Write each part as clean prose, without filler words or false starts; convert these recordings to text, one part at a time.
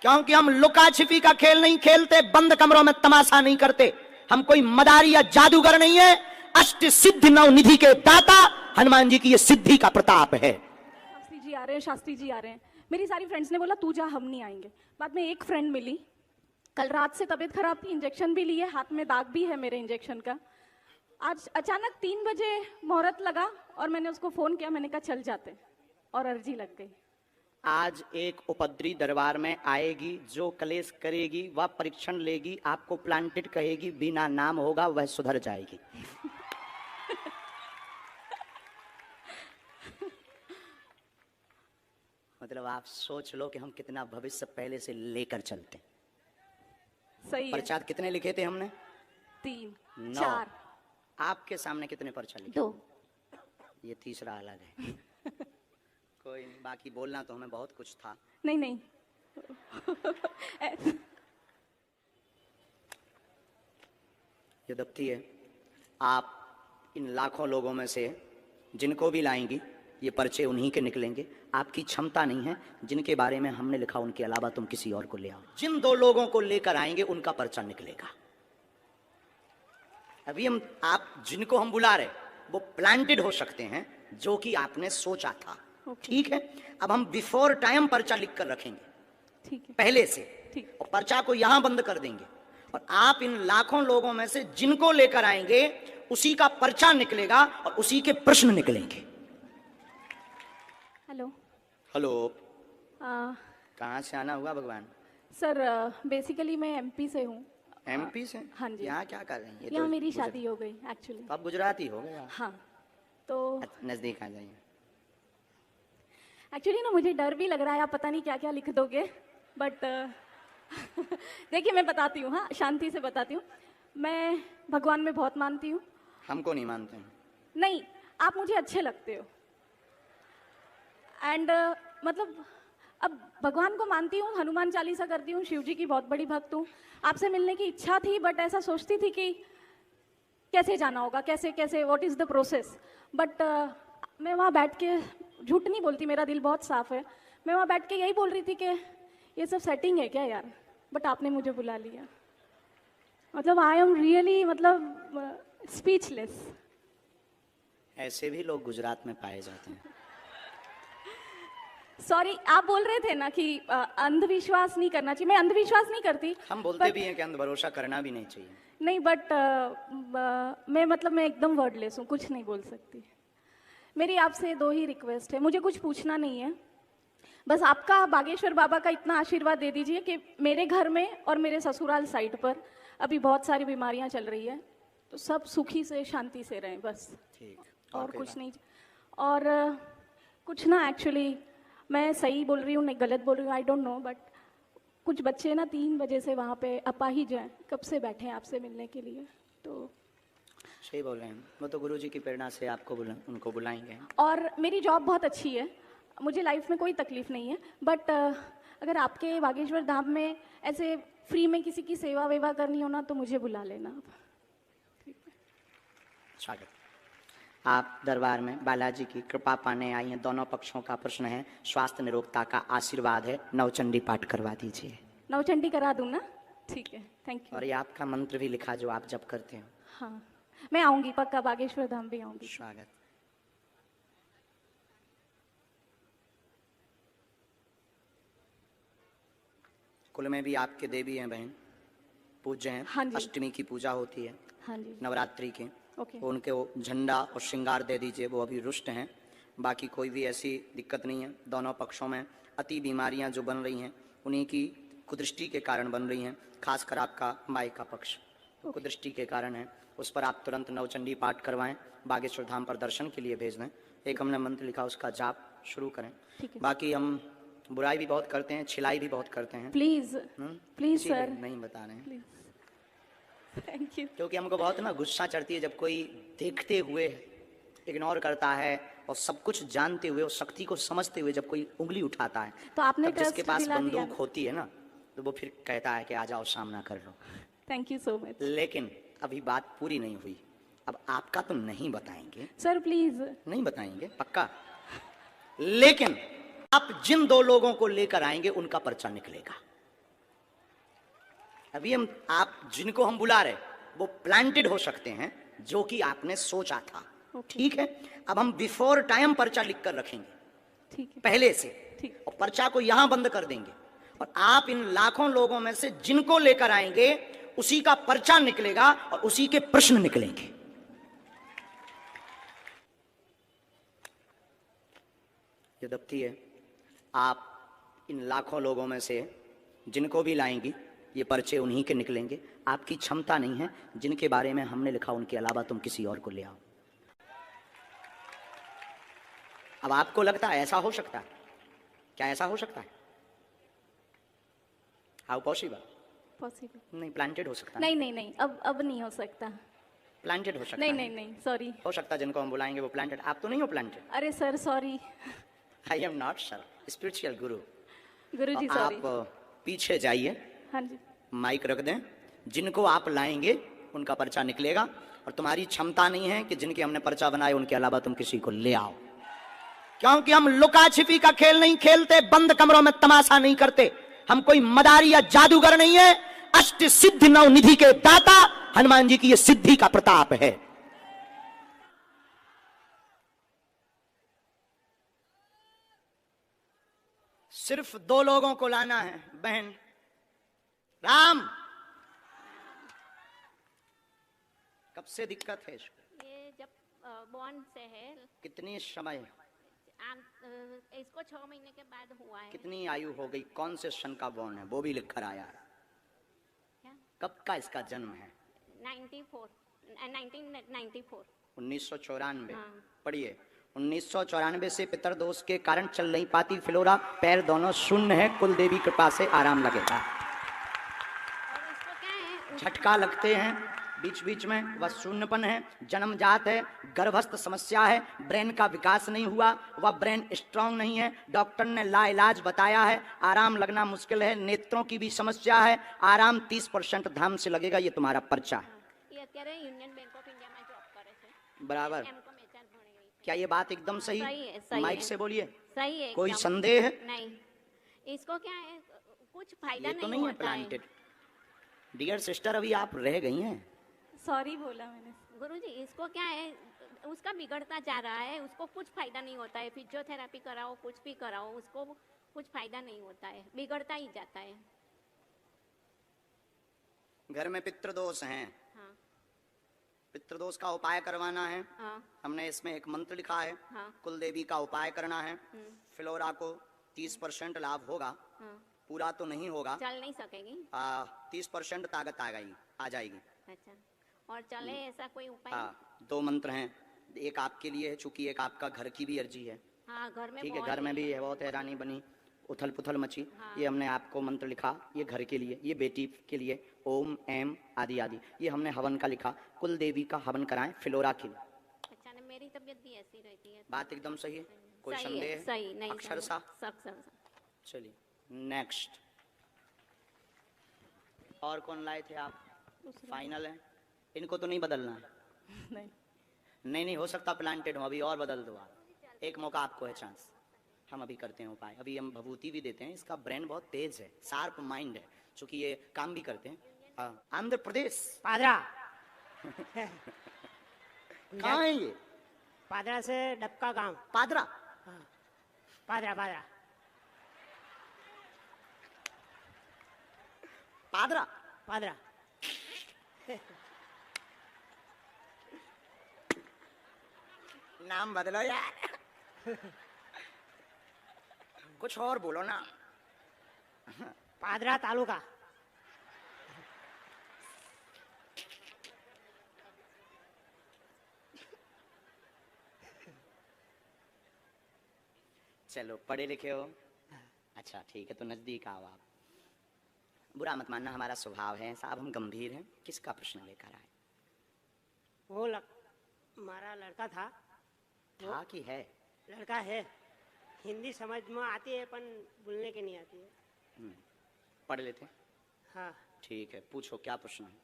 क्योंकि हम लुका छिपी का खेल नहीं खेलते, बंद कमरों में तमाशा नहीं करते। हम कोई मदारी या जादूगर नहीं है। अष्ट सिद्धि नव निधि के दाता हनुमान जी की ये सिद्धि का प्रताप है। शास्त्री जी आ रहे हैं, शास्त्री जी आ रहे हैं। मेरी सारी फ्रेंड्स ने बोला तू जा, हम नहीं आएंगे। बाद में एक फ्रेंड मिली, कल रात से तबीयत खराब थी, इंजेक्शन भी लिए, हाथ में दाग भी है मेरे इंजेक्शन का। आज अचानक 3 बजे मुहूर्त लगा और मैंने उसको फोन किया, मैंने कहा चल जाते, और अर्जी लग गई। आज एक उपद्री दरबार में आएगी, जो कलेश करेगी वह परीक्षण लेगी, आपको प्लांटेड कहेगी, बिना नाम होगा वह सुधर जाएगी। मतलब आप सोच लो कि हम कितना भविष्य पहले से लेकर चलते हैं। सही है। पर्चा कितने लिखे थे हमने? 3 9। 4 आपके सामने कितने पर्चा लिखे? 2। ये तीसरा अलग है। कोई नहीं, बाकी बोलना तो हमें बहुत कुछ था। नहीं नहीं। ये दफ्ती है, आप इन लाखों लोगों में से जिनको भी लाएंगी ये पर्चे उन्हीं के निकलेंगे। आपकी क्षमता नहीं है, जिनके बारे में हमने लिखा उनके अलावा तुम किसी और को ले आओ। जिन 2 लोगों को लेकर आएंगे उनका पर्चा निकलेगा। अभी हम आप जिनको हम बुला रहे वो प्लांटेड हो सकते हैं, जो कि आपने सोचा था। ठीक है, अब हम बिफोर टाइम पर्चा लिख कर रखेंगे, ठीक है, पहले से, ठीक। और पर्चा को यहां बंद कर देंगे, और आप इन लाखों लोगों में से जिनको लेकर आएंगे उसी का पर्चा निकलेगा और उसी के प्रश्न निकलेंगे। हेलो हेलो, कहाँ से आना हुआ भगवान? सर, बेसिकली मैं एमपी से हूँ। एमपी से? हाँ जी। यहाँ क्या कर रही हैं? यहाँ मेरी शादी हो गई एक्चुअली। आप गुजराती हो गए? हाँ, तो नजदीक आ जाइए। एक्चुअली ना मुझे डर भी लग रहा है, आप पता नहीं क्या क्या लिख दोगे, बट देखिए मैं बताती हूँ, हाँ शांति से बताती हूँ। मैं भगवान में बहुत मानती हूँ। हमको नहीं मानते हैं। नहीं, आप मुझे अच्छे लगते हो, एंड मतलब अब भगवान को मानती हूँ, हनुमान चालीसा करती हूँ, शिव जी की बहुत बड़ी भक्त हूँ। आपसे मिलने की इच्छा थी, बट ऐसा सोचती थी कि कैसे जाना होगा, कैसे कैसे, what is the process. But मैं वहाँ बैठ के, झूठ नहीं बोलती, मेरा दिल बहुत साफ है, मैं वहाँ बैठ के यही बोल रही थी कि ये सब सेटिंग है क्या यार, बट आपने मुझे बुला लिया। मतलब आई एम रियली, मतलब स्पीचलेस। ऐसे भी लोग गुजरात में पाए जाते हैं। सॉरी, आप बोल रहे थे ना कि अंधविश्वास नहीं करना चाहिए। मैं अंधविश्वास नहीं करती। हम बोलते भी हैं कि अंध भरोसा करना भी नहीं चाहिए। नहीं, बट मैं एकदम वर्डलेस हूँ, कुछ नहीं बोल सकती। मेरी आपसे 2 ही रिक्वेस्ट है, मुझे कुछ पूछना नहीं है, बस आपका बागेश्वर बाबा का इतना आशीर्वाद दे दीजिए कि मेरे घर में और मेरे ससुराल साइड पर अभी बहुत सारी बीमारियां चल रही है, तो सब सुखी से शांति से रहें बस। ठीक, और कुछ नहीं। और कुछ ना, एक्चुअली मैं सही बोल रही हूँ नहीं गलत बोल रही हूँ, आई डोंट नो, बट कुछ बच्चे ना 3 बजे से वहाँ पे अपाहिज हैं, कब से बैठे हैं आपसे मिलने के लिए। तो सही बोल रहे हैं, वो तो गुरुजी की प्रेरणा से आपको उनको बुलाएंगे। और मेरी जॉब बहुत अच्छी है, मुझे लाइफ में कोई तकलीफ नहीं है, बट अगर आपके बागेश्वर धाम में ऐसे फ्री में किसी की सेवा वेवा करनी हो ना, तो मुझे बुला लेना आप। ठीक है, स्वागत। आप दरबार में बालाजी की कृपा पाने आई हैं। दोनों पक्षों का प्रश्न है, स्वास्थ्य निरोगता का आशीर्वाद है। नवचंडी पाठ करवा दीजिए। नवचंडी करा दूँ ना? ठीक है, थैंक यू। और ये आपका मंत्र भी लिखा जो आप जप करते हो। हाँ, मैं आऊँगी पक्का, बागेश्वर धाम भी आऊँगी। स्वागत। कुल में भी आपके देवी हैं बहन, पूज्य हैं। हाँ जी। अष्टमी की पूजा होती है, हाँ जी, नवरात्रि के। ओके। उनके वो झंडा और श्रृंगार दे दीजिए, वो अभी रुष्ट हैं। बाकी कोई भी ऐसी दिक्कत नहीं है। दोनों पक्षों में अति बीमारियां जो बन रही हैं उन्हीं की कुदृष्टि के कारण बन रही हैं। खासकर आपका माई का पक्ष कुदृष्टि के कारण है, उस पर आप तुरंत नवचंडी पाठ करवाएं, बागेश्वर धाम पर दर्शन के लिए भेज दें। एक हमने मंत्र लिखा, उसका जाप शुरू करें। बाकी हम बुराई भी बहुत करते हैं, छिलाई भी बहुत करते हैं। प्लीज प्लीज सर, नहीं बता रहे हैं, थैंक यू। क्योंकि हमको बहुत ना गुस्सा चढ़ती है जब कोई देखते हुए इग्नोर करता है और सब कुछ जानते हुए और शक्ति को समझते हुए जब कोई उंगली उठाता है, तो आपने जिसके ट्रस्ट पास दिला दिया। बंदूक होती है ना, तो वो फिर कहता है कि आ जाओ सामना कर लो। Thank you so much. लेकिन अभी बात पूरी नहीं हुई, अब आपका तो नहीं बताएंगे सर, प्लीज। नहीं बताएंगे पक्का, लेकिन आप जिन 2 लोगों को लेकर आएंगे उनका पर्चा निकलेगा। अभी हम आप जिनको हम बुला रहे वो प्लांटेड हो सकते हैं जो कि आपने सोचा था। Okay. ठीक है, अब हम बिफोर टाइम पर्चा लिख कर रखेंगे ठीक है। पहले से, ठीक। और पर्चा को यहां बंद कर देंगे, और आप इन लाखों लोगों में से जिनको लेकर आएंगे उसी का पर्चा निकलेगा और उसी के प्रश्न निकलेंगे। ये दफ्ती है, आप इन लाखों लोगों में से जिनको भी लाएंगी ये पर्चे उन्हीं के निकलेंगे। आपकी क्षमता नहीं है, जिनके बारे में हमने लिखा उनके अलावा तुम किसी और को ले आओ। अब आपको लगता है ऐसा हो सकता है? क्या ऐसा हो सकता है? How possible? पॉसिबल नहीं, प्लांटेड हो सकता है। नहीं नहीं नहीं, अब नहीं हो सकता। प्लांटेड हो सकता नहीं है। नहीं नहीं, सॉरी। हो सकता है जिनको हम बुलाएंगे वो प्लांटेड। आप तो नहीं हो प्लांटेड। अरे sir sorry. I am not sir, spiritual Guru. Guru ji sorry. आप पीछे जाइए, हाँ जी। माइक रख दें, जिनको आप लाएंगे उनका पर्चा निकलेगा, और तुम्हारी क्षमता नहीं है कि जिनके हमने पर्चा बनाए उनके अलावा तुम किसी को ले आओ, क्योंकि हम लुका छिपी का खेल नहीं खेलते, बंद कमरों में तमाशा नहीं करते। हम कोई मदारी या जादूगर नहीं है। अष्ट सिद्धि नव निधि के दाता हनुमान जी की ये सिद्धि का प्रताप है। सिर्फ 2 लोगों को लाना है। बहन राम, कब से दिक्कत है इसको? ये जब बॉर्न से है। कितनी समय? इसको 6 महीने के बाद हुआ है। कितनी आयु हो गई? कौन से सन का बॉर्न है वो भी लिख कर आया? क्या? कब का इसका जन्म है? 1994। 1994। हाँ। पढ़िए, 1994 से पितरदोष के कारण चल नहीं पाती फ्लोरा, पैर दोनों शून्य है, कुल देवी कृपा से आराम लगेगा। और इसको क्या है? झटका लगते हैं बीच बीच में, वह शून्यपन है, जन्मजात है, गर्भस्थ समस्या है, ब्रेन का विकास नहीं हुआ, वह ब्रेन स्ट्रांग नहीं है, डॉक्टर ने लाइलाज बताया है, आराम लगना मुश्किल है, नेत्रों की भी समस्या है, आराम 30% धाम से लगेगा। ये तुम्हारा पर्चा है। ये અત્યારે યુનિયન બેંક ઓફ ઇન્ડિયામાં જોબ કરે છે। बराबर। એમકોમ એચઆર ભણી રહી છે। क्या ये बात एकदम सही? सही है, सही माइक है। से बोलिए। सही है कोई एकदम। संदेह? नहीं। इसको क्या है, कुछ फायदा ये तो नहीं नहीं है होता है। प्लांटेड। डियर सिस्टर, अभी आप रह गई हैं। सॉरी बोला मैंने। गुरुजी, इसको क्या है, उसका बिगड़ता जा रहा है, उसको कुछ फायदा नहीं होता है। फिजियोथेरेपी कराओ, कुछ भी कराओ, उसको कुछ फायदा नहीं होता है, बिगड़ता ही जाता है। घर में पितृदोष हैं, हाँ पितृदोष का उपाय करवाना है। हाँ हमने इसमें एक मंत्र लिखा है, हाँ कुल देवी का उपाय करना है। फ्लोरा को 30% लाभ होगा, हाँ। पूरा तो नहीं होगा। चल नहीं सकेगी। 30% ताकत आ जाएगी। अच्छा, और चले ऐसा कोई उपाय? हाँ, 2 मंत्र हैं, एक आपके लिए है, चूंकि एक आपका घर की भी अर्जी है। हाँ, घर में ठीक है, बहुत घर में है। भी है, बहुत हैरानी बनी, उथल पुथल मची। हाँ। ये हमने आपको मंत्र लिखा, ये घर के लिए, ये बेटी के लिए, ओम एम आदि आदि। ये हमने हवन का लिखा, कुल देवी का हवन कराएं फ्लोरा के लिए। अच्छा, ने मेरी तबीयत भी ऐसी रहती है। बात एकदम सही है, कोई सही संदेह है, है? सही नहीं। अक्षर सा। चलिए नेक्स्ट। और कौन लाए थे आप? फाइनल है, इनको तो नहीं बदलना है। नहीं। नहीं हो सकता प्लांटेड हो, अभी और बदल दो आप, एक मौका आपको है, चांस। हम अभी करते हैं उपाय, अभी हम भभूति भी देते हैं। इसका ब्रेन बहुत तेज है, शार्प माइंड है, चूंकि ये काम भी करते हैं। आंध्र प्रदेश। पादरा। कहाँ है ये? पादरा से डबका गांव। पादरा। पादरा पादरा पादरा। पादरा। नाम बदलो यार। कुछ और बोलो ना। पादरा तालुका। चलो, पढ़े लिखे हो? अच्छा ठीक है, तो नजदीक आओ आप। बुरा मत मानना, हमारा स्वभाव है साहब, हम गंभीर हैं। किसका प्रश्न लेकर आए? वो हमारा लड़का था कि है? लड़का है, हिंदी समझ में आती है पर बोलने के नहीं आती है। पढ़ लेते हैं। हाँ, ठीक है, पूछो क्या प्रश्न है?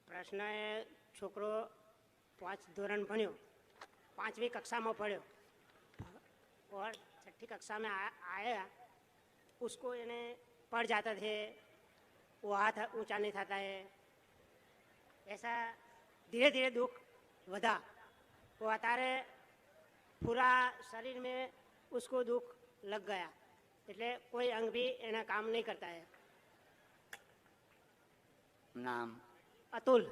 प्रश्न है, छोकरो 5 ધોરણ ભણ્યો, 5મી કક્ષામાં पढ़ो और 6ठी कक्षा में आया, उसको यानी पढ़ जाते थे, वो हाथ ऊंचा नहीं થતા है, ऐसा धीरे धीरे दुख वधा। वो अतारे पूरा शरीर में उसको दुख लग गया, એટલે कोई अंग भी एना काम नहीं करता है। नाम? अतुल।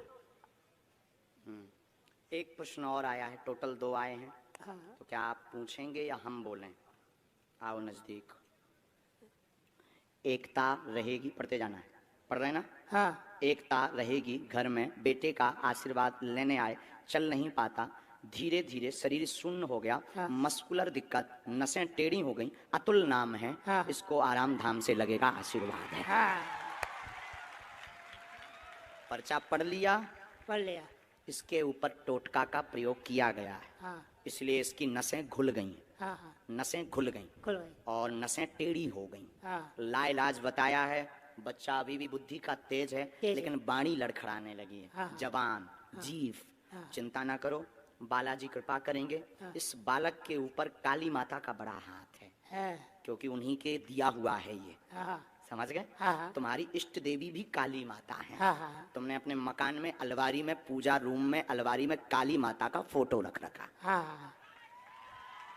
एक प्रश्न और आया है, टोटल 2 आए हैं। हाँ। तो क्या आप पूछेंगे या हम बोलें? आओ नजदीक। एकता रहेगी, पढ़ते जाना है, पढ़ रहे हैं ना? हाँ। एकता रहेगी घर में, बेटे का आशीर्वाद लेने आए, चल नहीं पाता, धीरे धीरे शरीर शून्य हो गया, हाँ। मस्कुलर दिक्कत, नसें टेढ़ी हो गई, अतुल नाम है, हाँ। इसको आराम धाम से लगेगा, आशीर्वाद है। हाँ। पर्चा पढ़ लिया, पढ़ लिया। इसके ऊपर टोटका का प्रयोग किया गया है, हाँ। इसलिए इसकी नसें घुल गई, हाँ। हाँ। नसें घुल गई खुल गई। और नसें टेढ़ी हो गई। हाँ। लाइलाज बताया है, बच्चा अभी भी बुद्धि का तेज है, तेज लेकिन बाणी लड़खड़ाने लगी है, हाँ। जबान, जीभ। हाँ। चिंता ना करो, बालाजी कृपा करेंगे। हाँ। इस बालक के ऊपर काली माता का बड़ा हाथ है, है। क्योंकि उन्हीं के दिया हुआ है ये, हाँ। समझ गए? हाँ। हाँ। तुम्हारी इष्ट देवी भी काली माता है। हाँ। हाँ। तुमने अपने मकान में अलमारी में, पूजा रूम में अलमारी में काली माता का फोटो रख रखा हाँ।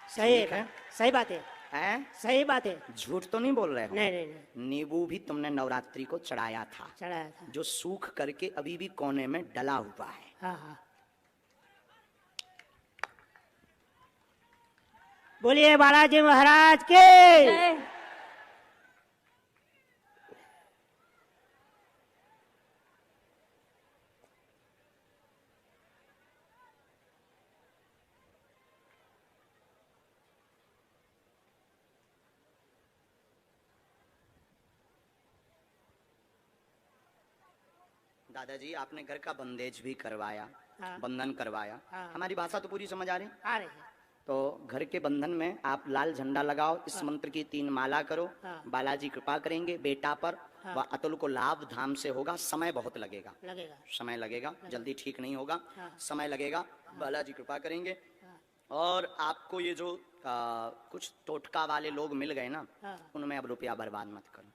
सही ठीक है, है। सही बात है, है? सही बात है। झूठ तो नहीं बोल रहे हो? नहीं नहीं नहीं, नींबू भी तुमने नवरात्रि को चढ़ाया था, चढ़ाया था। जो सूख करके अभी भी कोने में डला हुआ है। हाँ। हाँ। बोलिए बालाजी महाराज के। जय। दादाजी, आपने घर का बंदेज भी करवाया, हाँ। बंधन करवाया। हाँ। हमारी भाषा तो पूरी समझ आ रही? आ रही है। तो घर के बंधन में आप लाल झंडा लगाओ, इस मंत्र की 3 माला करो, हाँ। बालाजी कृपा करेंगे बेटा पर, हाँ। व अतुल को लाभ धाम से होगा। समय बहुत लगेगा, लगेगा। समय लगेगा, जल्दी ठीक नहीं होगा, हाँ। समय लगेगा। बालाजी कृपा करेंगे। हाँ। और आपको ये जो कुछ टोटका वाले लोग मिल गए ना, हाँ। उनमें अब रुपया बर्बाद मत करो।